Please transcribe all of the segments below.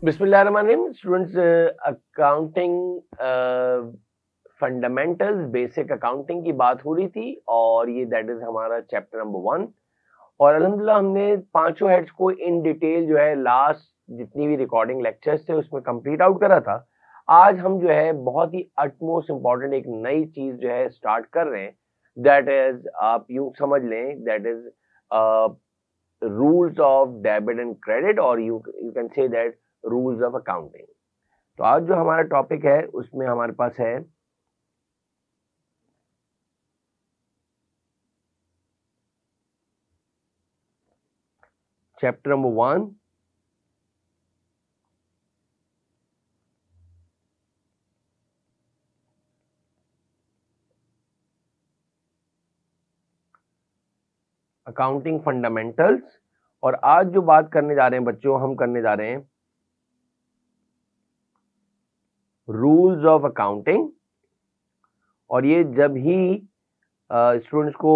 बिस्मिल्लाहिर्रहमानिर्रहीम students, accounting fundamentals basic accounting की बात हो रही थी और ये दैट इज हमारा चैप्टर नंबर 1। और अल्हम्दुलिल्लाह हमने पांचों हेड्स को इन डिटेल जो है लास्ट जितनी भी रिकॉर्डिंग लेक्चर्स थे उसमें कंप्लीट आउट करा था। आज हम जो है बहुत ही अटमोस्ट इम्पॉर्टेंट एक नई चीज जो है स्टार्ट कर रहे हैं, दैट इज आप यूं समझ लें that is rules of debit and credit, और you can say that rules of accounting. तो आज जो हमारा टॉपिक है उसमें हमारे पास है चैप्टर नंबर 1, अकाउंटिंग फंडामेंटल्स। और आज जो बात करने जा रहे हैं बच्चों, हम करने जा रहे हैं रूल्स ऑफ अकाउंटिंग। और ये जब ही स्टूडेंट्स को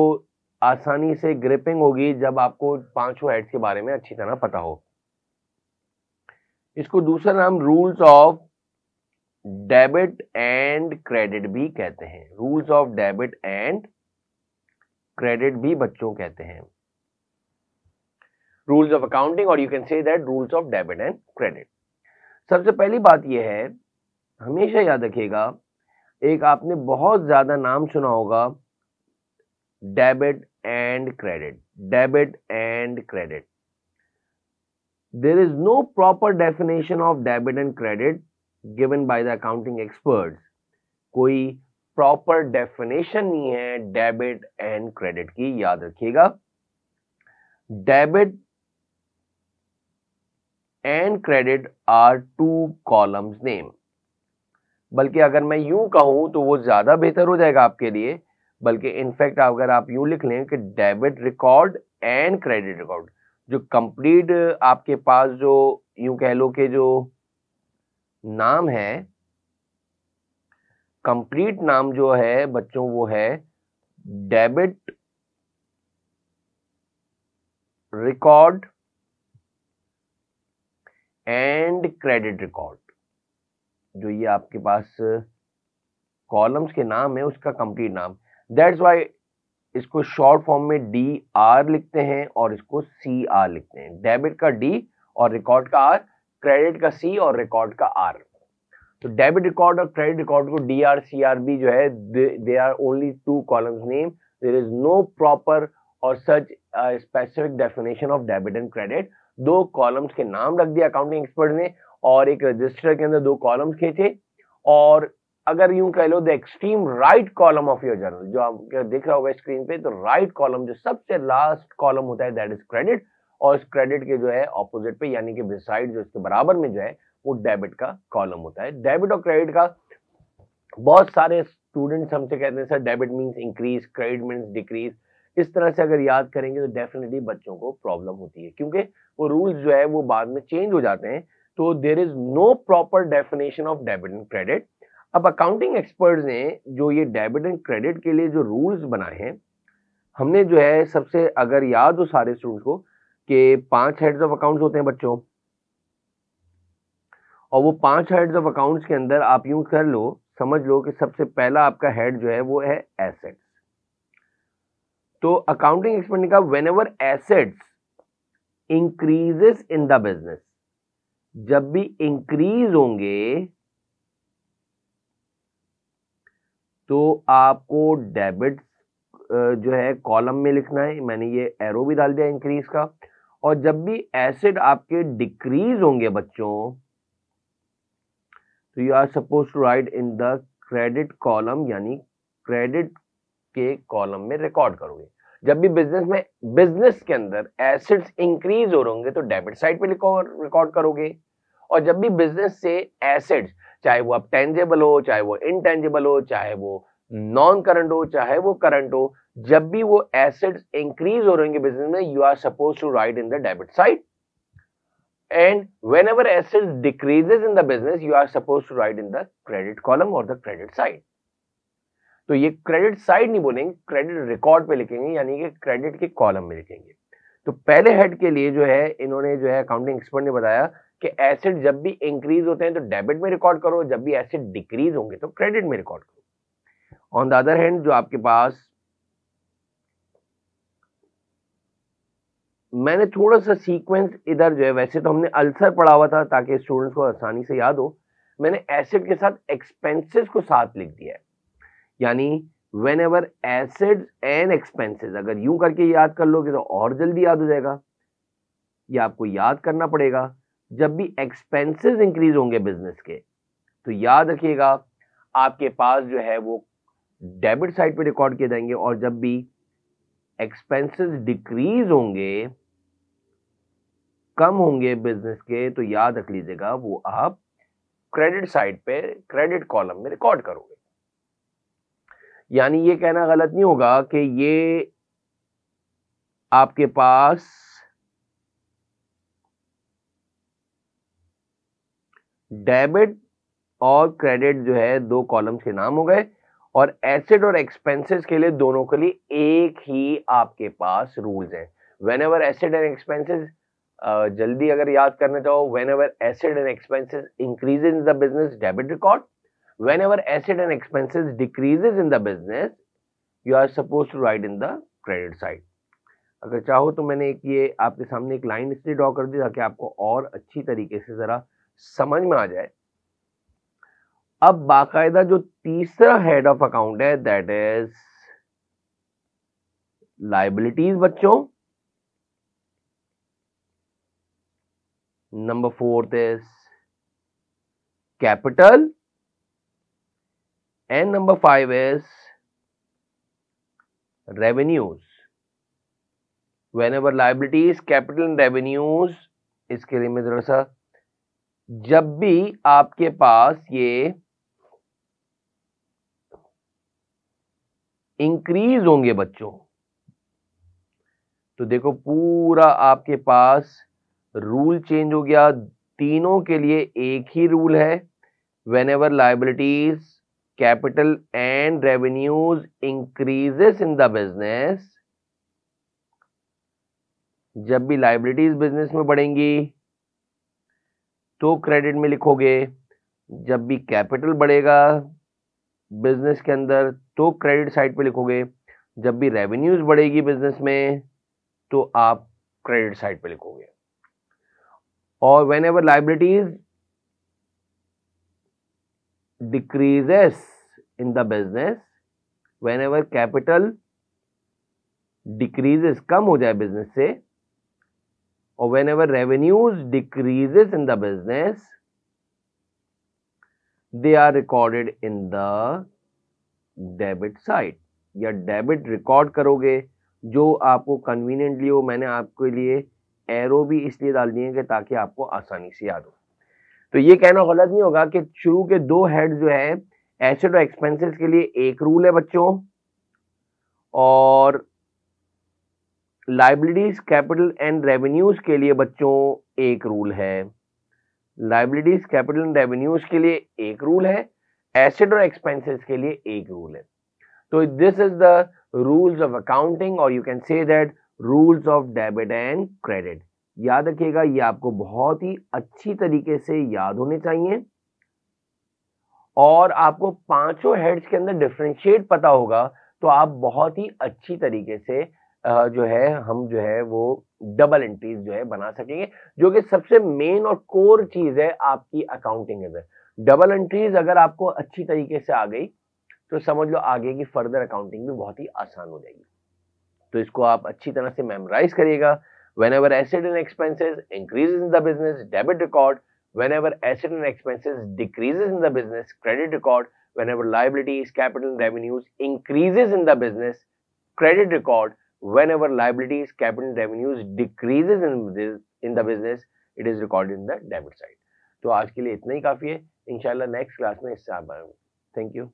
आसानी से ग्रिपिंग होगी जब आपको पांचों हेड्स के बारे में अच्छी तरह पता हो। इसको दूसरा नाम rules of debit and credit भी कहते हैं। Rules of debit and credit भी बच्चों कहते हैं, रूल्स ऑफ अकाउंटिंग, और you can say that rules of debit and credit. सबसे पहली बात यह है, हमेशा याद रखिएगा, एक आपने बहुत ज्यादा नाम सुना होगा debit and credit, debit and credit. There is no proper definition of debit and credit given by the accounting experts. कोई प्रॉपर डेफिनेशन नहीं है डेबिट एंड क्रेडिट की, याद रखिएगा। Debit and credit are two columns name. बल्कि अगर मैं यूं कहूं तो वो ज्यादा बेहतर हो जाएगा आपके लिए। बल्कि इनफैक्ट अगर आप यूं लिख लें कि debit record and credit record, जो कंप्लीट आपके पास जो यूं कह लो कि जो नाम है, कंप्लीट नाम जो है बच्चों वो है debit record and credit record. जो ये आपके पास कॉलम्स के नाम है उसका कंप्लीट नाम, दैट्स व्हाई इसको शॉर्ट फॉर्म में DR लिखते हैं और इसको CR लिखते हैं। डेबिट का D और रिकॉर्ड का R, क्रेडिट का C और रिकॉर्ड का R। तो डेबिट रिकॉर्ड और क्रेडिट रिकॉर्ड को DR CR भी जो है they are only two columns name. There is no proper और such specific definition of debit and credit. दो कॉलम्स के नाम रख दिया अकाउंटिंग एक्सपर्ट ने और एक रजिस्टर के अंदर दो कॉलम्स खींचे। और अगर यूं कह लो the extreme right column of your journal, जो आप देख रहा होगा स्क्रीन पे, तो राइट कॉलम जो सबसे लास्ट कॉलम होता है दैट इज क्रेडिट, और इस क्रेडिट के जो है ऑपोजिट पे यानी कि बिसाइड जो इसके बराबर में जो है वो डेबिट का कॉलम होता है। डेबिट और क्रेडिट का बहुत सारे स्टूडेंट्स हमसे कहते हैं sir debit means increase, credit means decrease. इस तरह से अगर याद करेंगे तो डेफिनेटली बच्चों को प्रॉब्लम होती है, क्योंकि वो रूल्स जो है वो बाद में चेंज हो जाते हैं। तो there is no proper definition of debit and credit. अब अकाउंटिंग एक्सपर्ट्स ने जो ये डेबिट एंड क्रेडिट के लिए जो रूल्स बनाए हैं, हमने जो है सबसे अगर याद हो सारे स्टूडेंट्स को कि 5 हेड्स ऑफ अकाउंट्स होते हैं बच्चों, और वो 5 हेड्स ऑफ अकाउंट्स के अंदर आप यूं कर लो, समझ लो कि सबसे पहला आपका हेड जो है वो है एसेट्स। तो अकाउंटिंग एक्सपर्ट ने कहा whenever assets increases in the business, जब भी इंक्रीज होंगे तो आपको डेबिट जो है कॉलम में लिखना है। मैंने ये एरो भी डाल दिया इंक्रीज का। और जब भी एसेट आपके डिक्रीज होंगे बच्चों तो you are suppose to write in the credit column, यानी क्रेडिट के कॉलम में रिकॉर्ड करोगे। जब भी बिजनेस के अंदर एसेट्स इंक्रीज हो रहे होंगे तो डेबिट साइड पे रिकॉर्ड करोगे। और जब भी बिजनेस से एसेट्स, चाहे वो अब टेंजेबल हो, चाहे वो इनटेंजेबल हो, चाहे वो नॉन करंट हो, चाहे वो करंट हो, जब भी वो एसेट्स इंक्रीज हो रहे बिजनेस में, you are suppose to write in the debit side. And whenever assets decreases in the business, you are supposed to write in the credit column or the credit side. तो ये credit side नहीं बोलेंगे, credit record पे लिखेंगे, यानी कि credit के column में लिखेंगे। तो पहले हेड के लिए जो है इन्होंने जो है अकाउंटिंग एक्सपर्ट ने बताया कि एसेट जब भी इंक्रीज होते हैं तो डेबिट में रिकॉर्ड करो, जब भी एसेट डिक्रीज होंगे तो क्रेडिट में रिकॉर्ड करो। ऑन द अदर हैंड जो आपके पास, मैंने थोड़ा सा सीक्वेंस इधर जो है, वैसे तो हमने अल्सर पढ़ा हुआ था ताकि स्टूडेंट्स को आसानी से याद हो, मैंने एसेट के साथ एक्सपेंसेस को साथ लिख दिया है। यानी when ever assets and expenses, अगर यूं करके याद कर लोगे तो और जल्दी याद हो जाएगा। ये आपको याद करना पड़ेगा। जब भी एक्सपेंसेस इंक्रीज होंगे बिजनेस के तो याद रखिएगा आपके पास जो है वो डेबिट साइड पे रिकॉर्ड किए जाएंगे, और जब भी एक्सपेंसेस डिक्रीज होंगे, कम होंगे बिजनेस के, तो याद रख लीजिएगा वो आप क्रेडिट साइड पे, क्रेडिट कॉलम में रिकॉर्ड करोगे। यानी ये कहना गलत नहीं होगा कि ये आपके पास डेबिट और क्रेडिट जो है दो कॉलम्स के नाम हो गए, और एसेट और एक्सपेंसेस के लिए दोनों के लिए एक ही आपके पास रूल्स हैं। Whenever asset and expenses, जल्दी अगर याद करना चाहो, whenever asset and expenses increases in the business, debit record. Whenever asset and expenses decreases in the business, you are suppose to write in the credit side. अगर चाहो तो मैंने एक ये आपके सामने एक लाइन इसलिए ड्रॉ कर दी ताकि आपको और अच्छी तरीके से जरा समझ में आ जाए। अब बाकायदा जो तीसरा हेड ऑफ अकाउंट है दैट इज लायबिलिटीज बच्चों। Number 4 is capital, and number 5 is revenues. Whenever liabilities, capital and revenues, इसके लिए मैं जरा सा, जब भी आपके पास ये इंक्रीज होंगे बच्चों, तो देखो पूरा आपके पास रूल चेंज हो गया। तीनों के लिए एक ही रूल है। Whenever liabilities, capital and revenues increases in the business, जब भी लायबिलिटीज बिजनेस में बढ़ेंगी तो क्रेडिट में लिखोगे, जब भी कैपिटल बढ़ेगा बिजनेस के अंदर तो क्रेडिट साइड पे लिखोगे, जब भी रेवेन्यूज बढ़ेगी बिजनेस में तो आप क्रेडिट साइड पे लिखोगे। और whenever liabilities decreases in the business, whenever capital decreases, कम हो जाए बिजनेस से, और whenever revenues decreases in the business, they are recorded in the debit side, या डेबिट रिकॉर्ड करोगे जो आपको कन्वीनियंटली हो। मैंने आपके लिए एरो भी इसलिए डाल दिए कि ताकि आपको आसानी से याद हो। तो ये कहना गलत नहीं होगा कि शुरू के दो हेड जो है एसेट और एक्सपेंसेस के लिए एक रूल है बच्चों, और लायबिलिटीज, कैपिटल एंड रेवेन्यूज के लिए बच्चों एक रूल है। लायबिलिटीज, कैपिटल एंड रेवेन्यूज के लिए एक रूल है, एसेट और एक्सपेंसेस के लिए एक रूल है। तो this is the rules of accounting, और you can say that rules of debit and credit. याद रखिएगा, ये आपको बहुत ही अच्छी तरीके से याद होने चाहिए, और आपको पांचों हेड्स के अंदर डिफरेंशिएट पता होगा तो आप बहुत ही अच्छी तरीके से जो है हम जो है वो डबल एंट्रीज जो है बना सकेंगे, जो कि सबसे मेन और कोर चीज है आपकी अकाउंटिंग में। डबल एंट्रीज अगर आपको अच्छी तरीके से आ गई तो समझ लो आगे की फर्दर अकाउंटिंग भी बहुत ही आसान हो जाएगी। तो इसको आप अच्छी तरह से मेमोराइज करिएगा। Whenever asset and expenses increases in the business, debit record. Whenever asset and expenses decreases in the business, credit record. Whenever liabilities, capital and revenues increases in the business, credit record. Whenever liabilities, capital and revenues decreases in the business, it is recorded in the debit side. तो आज के लिए इतना ही काफी है। इंशाल्लाह next class में इससे आप आएंगे। Thank you.